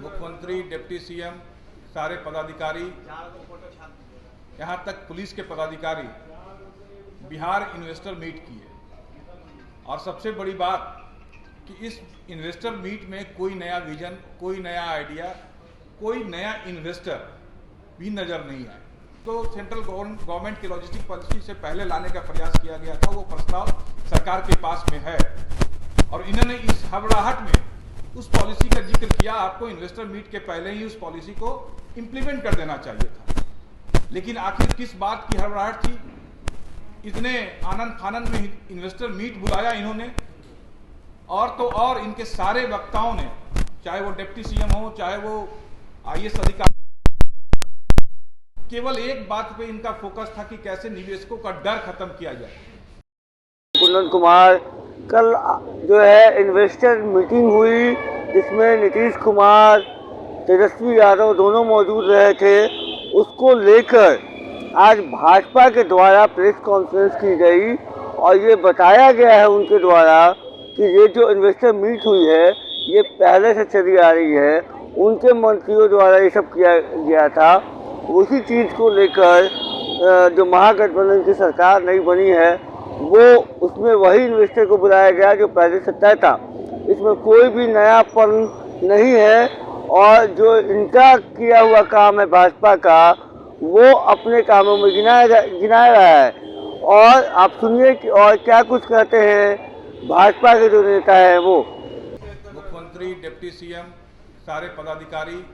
मुख्यमंत्री, deputy CM, सारे पदाधिकारी, यहाँ तक पुलिस के पदाधिकारी बिहार इन्वेस्टर मीट की है। और सबसे बड़ी बात कि इस इन्वेस्टर मीट में कोई नया विजन, कोई नया आइडिया, कोई नया इन्वेस्टर भी नजर नहीं आए। तो सेंट्रल गवर्नमेंट की लॉजिस्टिक पॉलिसी से पहले लाने का प्रयास किया गया था, वो प्रस्ताव सरकार के पास में है और इन्होंने इस हड़बड़ाहट में उस पॉलिसी का जिक्र किया। आपको इन्वेस्टर मीट के पहले ही उस पॉलिसी को इंप्लीमेंट कर देना चाहिए था, लेकिन आखिर किस बात की हड़बड़ाहट थी? इतने आनंद फानंद में इन्वेस्टर मीट बुलाया इन्होंने, और तो और इनके सारे वक्ताओं ने, चाहे वो डिप्टी सीएम हो, चाहे वो आईएएस अधिकारी, केवल एक बात पे इनका फोकस था कि कैसे निवेशकों का डर खत्म किया जाए। कुंदन कुमार, कल जो है इन्वेस्टर मीटिंग हुई जिसमें नीतीश कुमार, तेजस्वी यादव दोनों मौजूद रहे थे। उसको लेकर आज भाजपा के द्वारा प्रेस कॉन्फ्रेंस की गई और ये बताया गया है उनके द्वारा कि ये जो इन्वेस्टर मीट हुई है ये पहले से चली आ रही है, उनके मंत्रियों द्वारा ये सब किया गया था। उसी चीज़ को लेकर जो महागठबंधन की सरकार नहीं बनी है वो उसमें वही इन्वेस्टर को बुलाया गया जो पहले से तय था। इसमें कोई भी नयापन नहीं है और जो इनका किया हुआ काम है भाजपा का, वो अपने कामों में गिनाया रहा है। और आप सुनिए कि और क्या कुछ कहते हैं भाजपा के जो नेता है वो। मुख्यमंत्री, डिप्टी सीएम, सारे पदाधिकारी,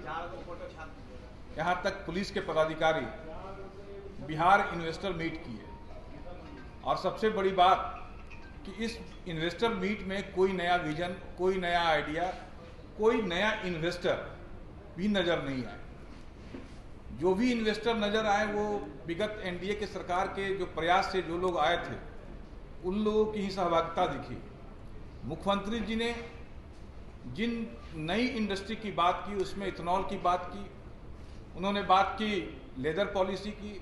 यहाँ तक पुलिस के पदाधिकारी बिहार इन्वेस्टर मीट की है। और सबसे बड़ी बात कि इस इन्वेस्टर मीट में कोई नया विजन, कोई नया आइडिया, कोई नया इन्वेस्टर भी नजर नहीं आए। जो भी इन्वेस्टर नजर आए वो विगत एनडीए के सरकार के जो प्रयास से जो लोग आए थे उन लोगों की ही सहभागिता दिखी। मुख्यमंत्री जी ने जिन नई इंडस्ट्री की बात की उसमें इथेनॉल की बात की, उन्होंने बात की लेदर पॉलिसी की,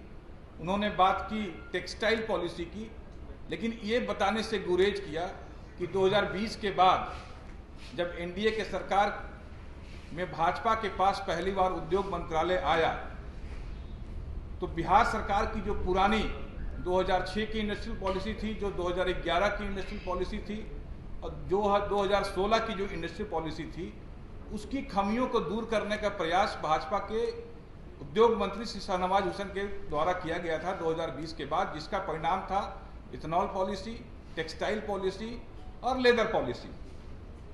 उन्होंने बात की टेक्सटाइल पॉलिसी की, लेकिन ये बताने से गुरेज किया कि 2020 के बाद जब एनडीए के सरकार में भाजपा के पास पहली बार उद्योग मंत्रालय आया तो बिहार सरकार की जो पुरानी 2006 की इंडस्ट्रियल पॉलिसी थी, जो 2011 की इंडस्ट्रियल पॉलिसी थी और जो 2016 की जो इंडस्ट्रियल पॉलिसी थी, उसकी खामियों को दूर करने का प्रयास भाजपा के उद्योग मंत्री श्री शाहनवाज हुसैन के द्वारा किया गया था 2020 के बाद, जिसका परिणाम था इथेनॉल पॉलिसी, टेक्सटाइल पॉलिसी और लेदर पॉलिसी।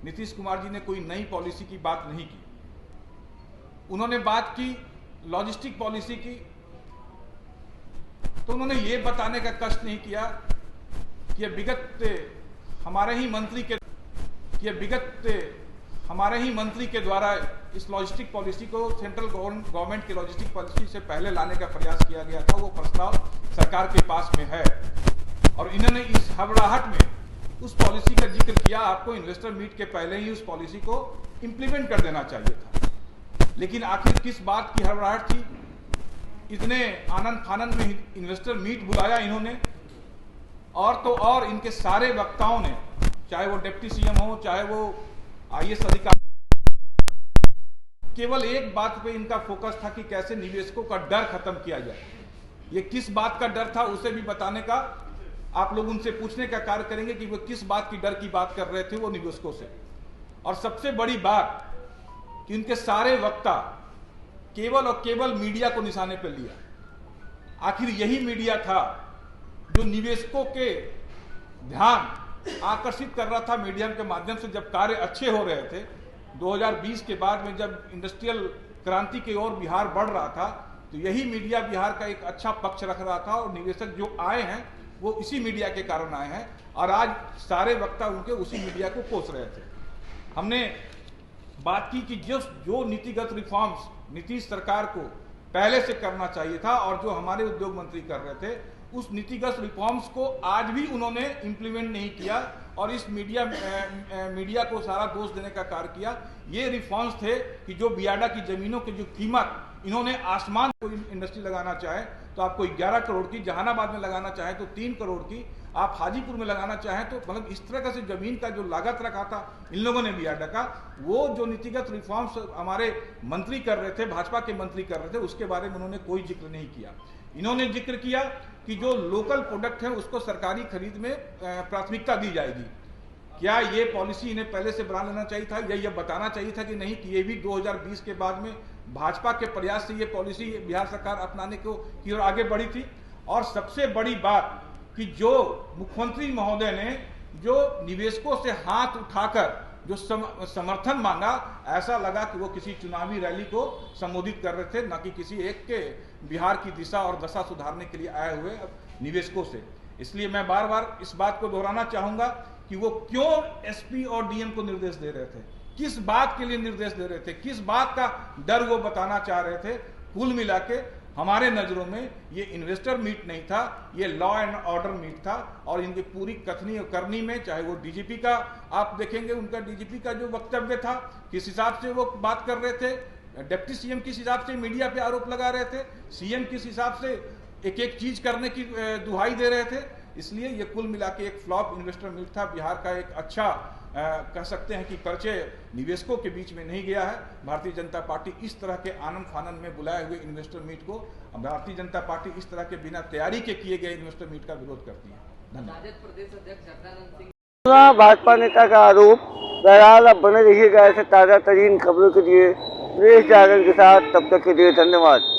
नीतीश कुमार जी ने कोई नई पॉलिसी की बात नहीं की। उन्होंने बात की लॉजिस्टिक पॉलिसी की, तो उन्होंने ये बताने का कष्ट नहीं किया कि विगत हमारे ही मंत्री के द्वारा इस लॉजिस्टिक पॉलिसी को सेंट्रल गवर्नमेंट की लॉजिस्टिक पॉलिसी से पहले लाने का प्रयास किया गया था, वो प्रस्ताव सरकार के पास में है और इन्होंने इस हड़बड़ाहट में उस पॉलिसी का जिक्र किया। आपको इन्वेस्टर मीट के पहले ही उस पॉलिसी को इंप्लीमेंट कर देना चाहिए था, लेकिन आखिर किस बात की हड़बड़ाहट थी? इतने आनंद फानंद में इन्वेस्टर मीट बुलाया इन्होंने, और तो और इनके सारे वक्ताओं ने, चाहे वो डिप्टी सीएम हो, चाहे वो आईएएस अधिकारी, केवल एक बात पे इनका फोकस था कि कैसे निवेशकों का डर खत्म किया जाए। ये किस बात का डर था उसे भी बताने का आप लोग उनसे पूछने का कार्य करेंगे कि वो किस बात की डर की बात कर रहे थे वो निवेशकों से। और सबसे बड़ी बात कि उनके सारे वक्ता केवल और केवल मीडिया को निशाने पर लिया। आखिर यही मीडिया था जो निवेशकों के ध्यान आकर्षित कर रहा था मीडिया के माध्यम से। जब कार्य अच्छे हो रहे थे 2020 के बाद में, जब इंडस्ट्रियल क्रांति की ओर बिहार बढ़ रहा था, तो यही मीडिया बिहार का एक अच्छा पक्ष रख रहा था और निवेशक जो आए हैं वो इसी मीडिया के कारण आए हैं और आज सारे वक्ता उनके उसी मीडिया को कोस रहे थे। हमने बात की कि जो नीतिगत रिफॉर्म्स नीतीश सरकार को पहले से करना चाहिए था और जो हमारे उद्योग मंत्री कर रहे थे, उस नीतिगत रिफॉर्म्स को आज भी उन्होंने इंप्लीमेंट नहीं किया और इस मीडिया को सारा दोष देने का कार्य किया। ये रिफॉर्म्स थे कि जो बियाडा की जमीनों की जो कीमत इन्होंने आसमान को इंडस्ट्री लगाना चाहे तो आपको 11 करोड़ की, जहानाबाद में लगाना चाहे तो 3 करोड़ की, आप हाजीपुर में लगाना चाहें तो मतलब इस तरह का से जमीन का जो लागत रखा था इन लोगों ने भी डका। वो जो नीतिगत रिफॉर्म्स हमारे मंत्री कर रहे थे, भाजपा के मंत्री कर रहे थे, उसके बारे में उन्होंने कोई जिक्र नहीं किया। इन्होंने जिक्र किया कि जो लोकल प्रोडक्ट है उसको सरकारी खरीद में प्राथमिकता दी जाएगी। क्या ये पॉलिसी इन्हें पहले से बना लेना चाहिए था या ये बताना चाहिए था कि नहीं, कि ये भी 2020 के बाद में भाजपा के प्रयास से ये पॉलिसी बिहार सरकार अपनाने की ओर आगे बढ़ी थी। और सबसे बड़ी बात कि जो मुख्यमंत्री महोदय ने जो निवेशकों से हाथ उठाकर जो समर्थन मांगा, ऐसा लगा कि वो किसी चुनावी रैली को संबोधित कर रहे थे, न कि किसी एक के बिहार की दिशा और दशा सुधारने के लिए आए हुए निवेशकों से। इसलिए मैं बार बार इस बात को दोहराना चाहूंगा कि वो क्यों एसपी और डीएम को निर्देश दे रहे थे, किस बात के लिए निर्देश दे रहे थे, किस बात का डर वो बताना चाह रहे थे। कुल मिला के हमारे नजरों में ये इन्वेस्टर मीट नहीं था, ये लॉ एंड ऑर्डर मीट था। और इनकी पूरी कथनी और करनी में, चाहे वो डीजीपी का आप देखेंगे, उनका डीजीपी का जो वक्तव्य था, किस हिसाब से वो बात कर रहे थे, डिप्टी सीएम किस हिसाब से मीडिया पे आरोप लगा रहे थे, सीएम किस हिसाब से एक एक चीज करने की दुहाई दे रहे थे। इसलिए ये कुल मिला के एक फ्लॉप इन्वेस्टर मीट था। बिहार का एक अच्छा कह सकते हैं कि परिचय निवेशकों के बीच में नहीं गया है। भारतीय जनता पार्टी इस तरह के आनन फानन में बुलाए हुए इन्वेस्टर मीट को, भारतीय जनता पार्टी इस तरह के बिना तैयारी के किए गए इन्वेस्टर मीट का विरोध करती है। धन्यवाद। प्रदेश अध्यक्ष जगदानंद सिंह भाजपा नेता का आरोप। बहरहाल अब बने रहिएगा ऐसे ताज़ा तरीन खबरों के लिए प्रेस जागरण के साथ। तब तक के लिए धन्यवाद।